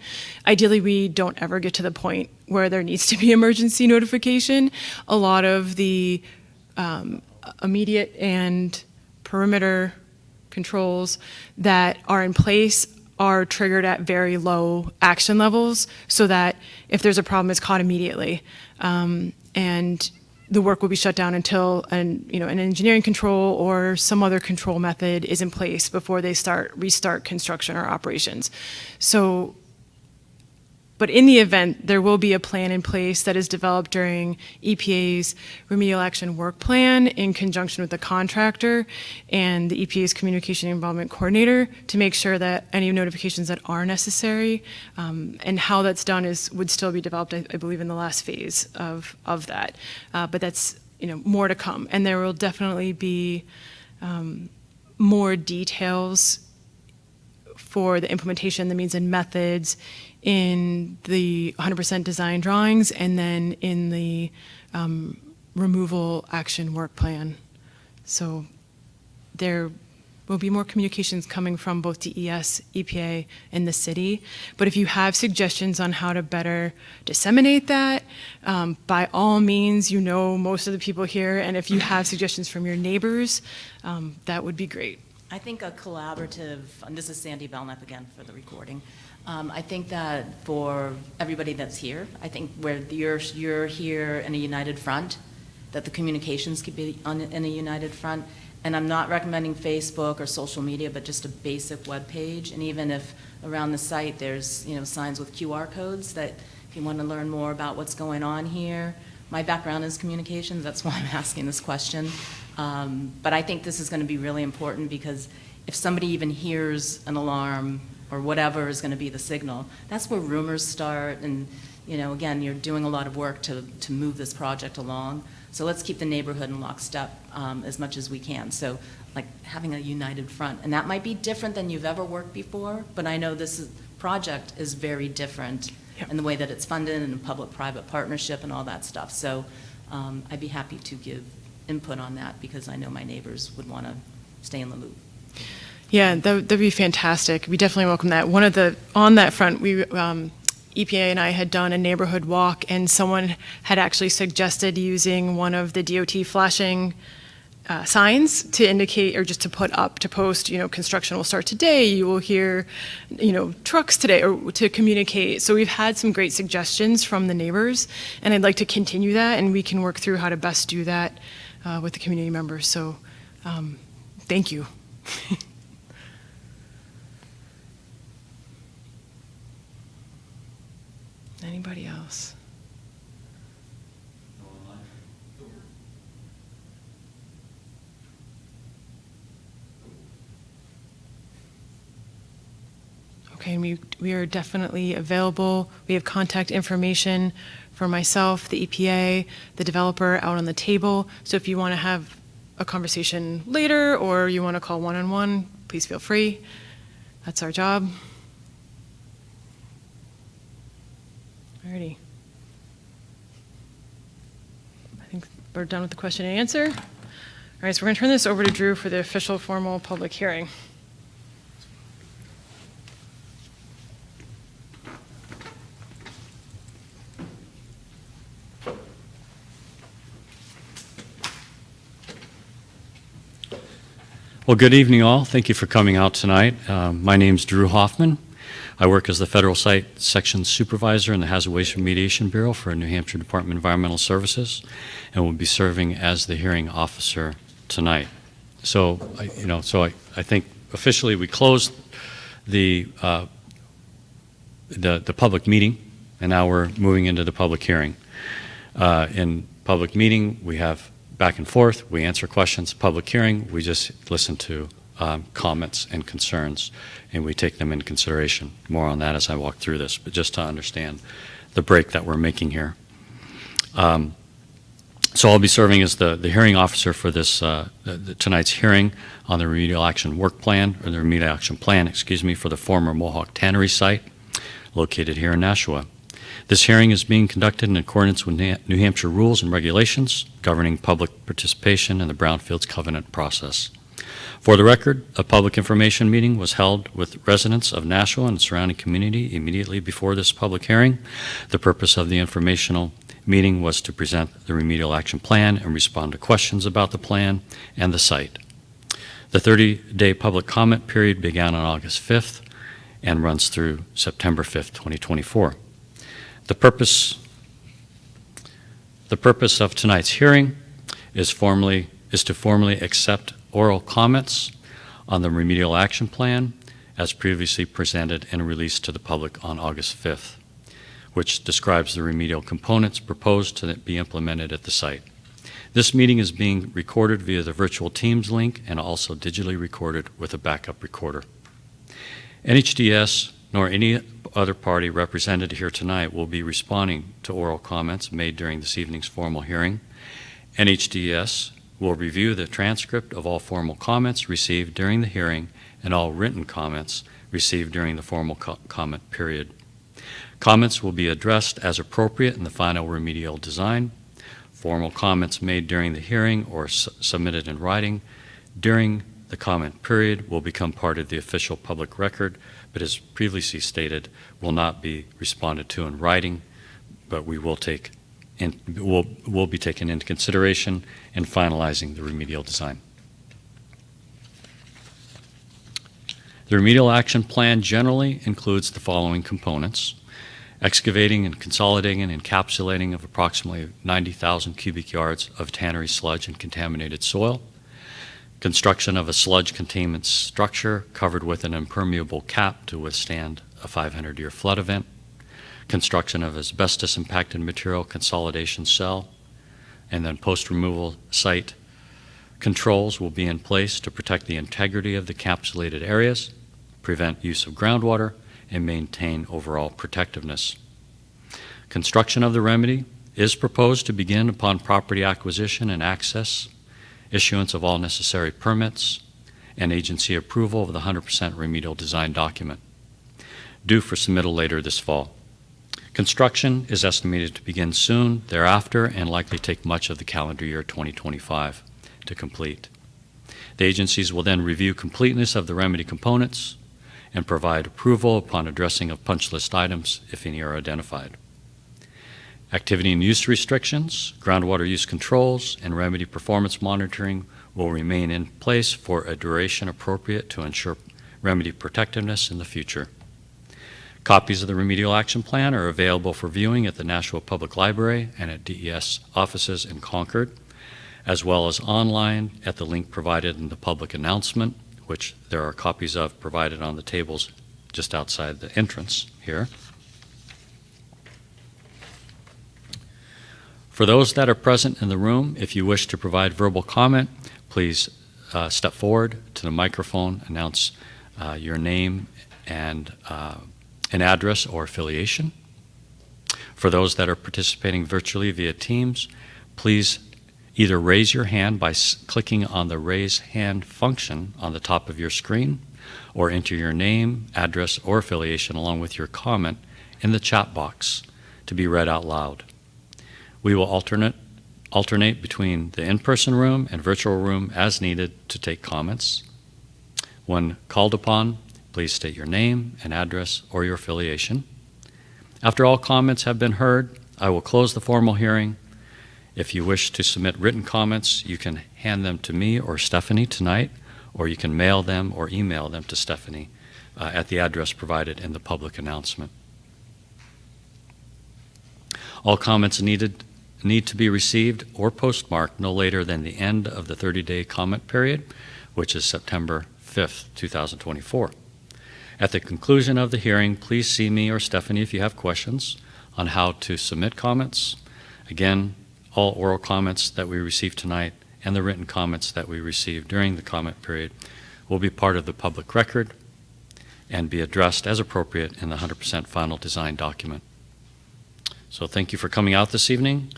Ideally, we don't ever get to the point where there needs to be emergency notification. A lot of the immediate and perimeter controls that are in place are triggered at very low action levels so that if there's a problem, it's caught immediately. And the work will be shut down until an engineering control or some other control method is in place before they restart construction or operations. So, but in the event, there will be a plan in place that is developed during EPA's remedial action work plan in conjunction with the contractor and the EPA's communication involvement coordinator to make sure that any notifications that are necessary and how that's done would still be developed, I believe, in the last phase of that. But that's more to come, and there will definitely be more details for the implementation, the means and methods in the 100% design drawings and then in the removal action work plan. So there will be more communications coming from both DES, EPA, and the city. But if you have suggestions on how to better disseminate that, by all means, you know most of the people here, and if you have suggestions from your neighbors, that would be great. I think a collaborative, and this is Sandy Belknap again for the recording. I think that for everybody that's here, I think where you're here in a united front, that the communications could be in a united front. And I'm not recommending Facebook or social media, but just a basic web page. And even if around the site there's signs with QR codes that if you want to learn more about what's going on here. My background is communications, that's why I'm asking this question. But I think this is going to be really important because if somebody even hears an alarm or whatever is going to be the signal, that's where rumors start. And again, you're doing a lot of work to move this project along. So let's keep the neighborhood in lockstep as much as we can. So like having a united front. And that might be different than you've ever worked before, but I know this project is very different in the way that it's funded and public-private partnership and all that stuff. So I'd be happy to give input on that because I know my neighbors would want to stay in the loop. Yeah, that'd be fantastic. We definitely welcome that. On that front, EPA and I had done a neighborhood walk, and someone had actually suggested using one of the DOT flashing signs to indicate, or just to put up, to post, construction will start today, you will hear, trucks today, or to communicate. So we've had some great suggestions from the neighbors, and I'd like to continue that, and we can work through how to best do that with the community members. So thank you. Anybody else? Okay, and we are definitely available. We have contact information for myself, the EPA, the developer out on the table. So if you want to have a conversation later or you want to call one-on-one, please feel free. That's our job. Alrighty. I think we're done with the question and answer. All right, so we're going to turn this over to Drew for the official formal public hearing. Well, good evening, all. Thank you for coming out tonight. My name's Drew Hoffman. I work as the Federal Site Section Supervisor in the Hazard Waste Remediation Bureau for New Hampshire Department of Environmental Services, and will be serving as the hearing officer tonight. So, I think officially we closed the public meeting, and now we're moving into the public hearing. In public meeting, we have back and forth, we answer questions. Public hearing, we just listen to comments and concerns, and we take them into consideration. More on that as I walk through this, but just to understand the break that we're making here. So I'll be serving as the hearing officer for this tonight's hearing on the remedial action work plan, or the remedial action plan, for the former Mohawk Tannery site located here in Nashua. This hearing is being conducted in accordance with New Hampshire rules and regulations governing public participation in the Brownfields covenant process. For the record, a public information meeting was held with residents of Nashua and the surrounding community immediately before this public hearing. The purpose of the informational meeting was to present the remedial action plan and respond to questions about the plan and the site. The 30-day public comment period began on August 5th and runs through September 5th, 2024. The purpose of tonight's hearing is to formally accept oral comments on the remedial action plan as previously presented and released to the public on August 5th, which describes the remedial components proposed to be implemented at the site. This meeting is being recorded via the virtual Teams link and also digitally recorded with a backup recorder. NHDES nor any other party represented here tonight will be responding to oral comments made during this evening's formal hearing. NHDES will review the transcript of all formal comments received during the hearing and all written comments received during the formal comment period. Comments will be addressed as appropriate in the final remedial design. Formal comments made during the hearing or submitted in writing during The comment period will become part of the official public record, but as previously stated, will not be responded to in writing, but we will be taken into consideration in finalizing the remedial design. The remedial action plan generally includes the following components: excavating and consolidating and encapsulating of approximately 90,000 cubic yards of tannery sludge and contaminated soil, construction of a sludge containment structure covered with an impermeable cap to withstand a 500-year flood event, construction of asbestos-impacted material consolidation cell, and then post-removal site controls will be in place to protect the integrity of the encapsulated areas, prevent use of groundwater, and maintain overall protectiveness. Construction of the remedy is proposed to begin upon property acquisition and access, issuance of all necessary permits, and agency approval of the 100% remedial design document, due for submittal later this fall. Construction is estimated to begin soon thereafter and likely take much of the calendar year 2025 to complete. The agencies will then review completeness of the remedy components and provide approval upon addressing of punch list items if any are identified. Activity and use restrictions, groundwater use controls, and remedy performance monitoring will remain in place for a duration appropriate to ensure remedy protectiveness in the future. Copies of the remedial action plan are available for viewing at the Nashua Public Library and at DES offices in Concord, as well as online at the link provided in the public announcement, which there are copies of provided on the tables just outside the entrance here. For those that are present in the room, if you wish to provide verbal comment, please step forward to the microphone, announce your name and an address or affiliation. For those that are participating virtually via Teams, please either raise your hand by clicking on the raise hand function on the top of your screen, or enter your name, address, or affiliation along with your comment in the chat box to be read out loud. We will alternate between the in-person room and virtual room as needed to take comments. When called upon, please state your name and address or your affiliation. After all comments have been heard, I will close the formal hearing. If you wish to submit written comments, you can hand them to me or Stephanie tonight, or you can mail them or email them to Stephanie at the address provided in the public announcement. All comments need to be received or postmarked no later than the end of the 30-day comment period, which is September 5th, 2024. At the conclusion of the hearing, please see me or Stephanie if you have questions on how to submit comments. Again, all oral comments that we receive tonight and the written comments that we receive during the comment period will be part of the public record and be addressed as appropriate in the 100% final design document. So thank you for coming out this evening.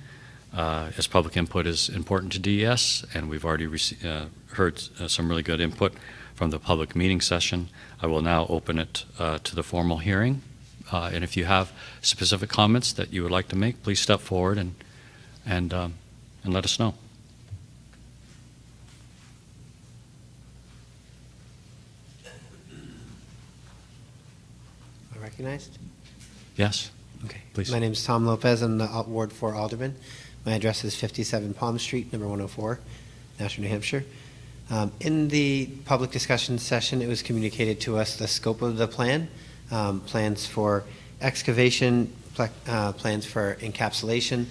As public input is important to DES, and we've already heard some really good input from the public meeting session, I will now open it to the formal hearing. And if you have specific comments that you would like to make, please step forward and let us know. Recognized? Yes. Okay. Please. My name is Tom Lopez. I'm the Ward 4 Alderman. My address is 57 Palm Street, number 104, Nashua, New Hampshire. In the public discussion session, it was communicated to us the scope of the plan, plans for excavation, plans for encapsulation.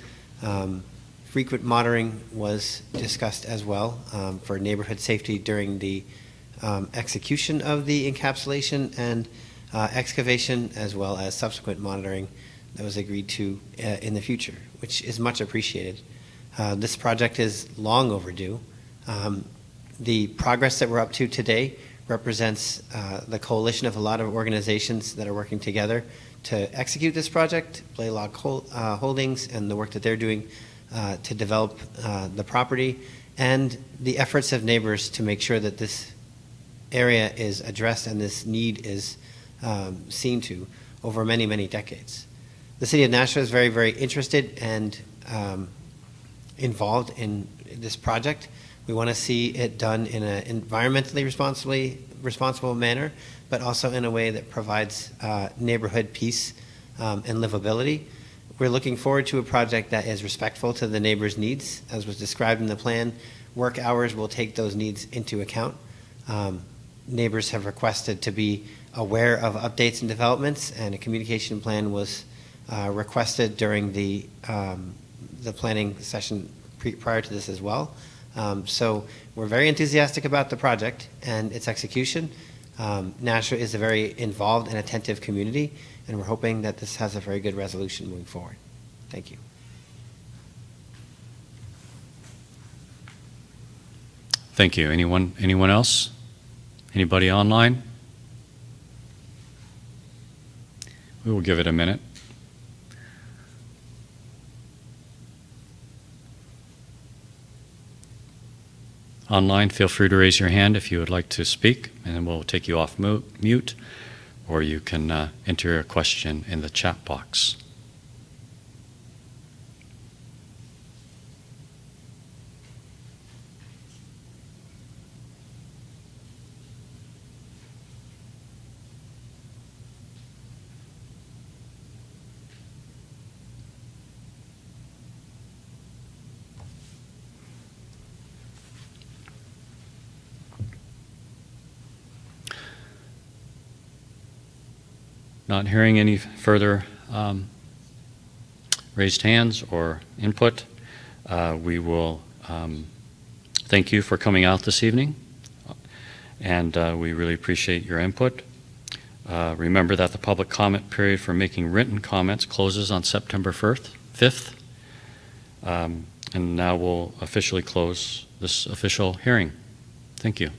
Frequent monitoring was discussed as well for neighborhood safety during the execution of the encapsulation and excavation, as well as subsequent monitoring that was agreed to in the future, which is much appreciated. This project is long overdue. The progress that we're up to today represents the coalition of a lot of organizations that are working together to execute this project, Blaylock Holdings and the work that they're doing to develop the property, and the efforts of neighbors to make sure that this area is addressed and this need is seen to over many, many decades. The city of Nashua is very, very interested and involved in this project. We want to see it done in an environmentally responsible manner, but also in a way that provides neighborhood peace and livability. We're looking forward to a project that is respectful to the neighbors' needs. As was described in the plan, work hours will take those needs into account. Neighbors have requested to be aware of updates and developments, and a communication plan was requested during the planning session prior to this as well. So we're very enthusiastic about the project and its execution. Nashua is a very involved and attentive community, and we're hoping that this has a very good resolution moving forward. Thank you. Thank you. Anyone else? Anybody online? We will give it a minute. Online, feel free to raise your hand if you would like to speak, and then we'll take you off mute, or you can enter a question in the chat box. Not hearing any further raised hands or input, we will thank you for coming out this evening, and we really appreciate your input. Remember that the public comment period for making written comments closes on September 5th, and now we'll officially close this official hearing. Thank you.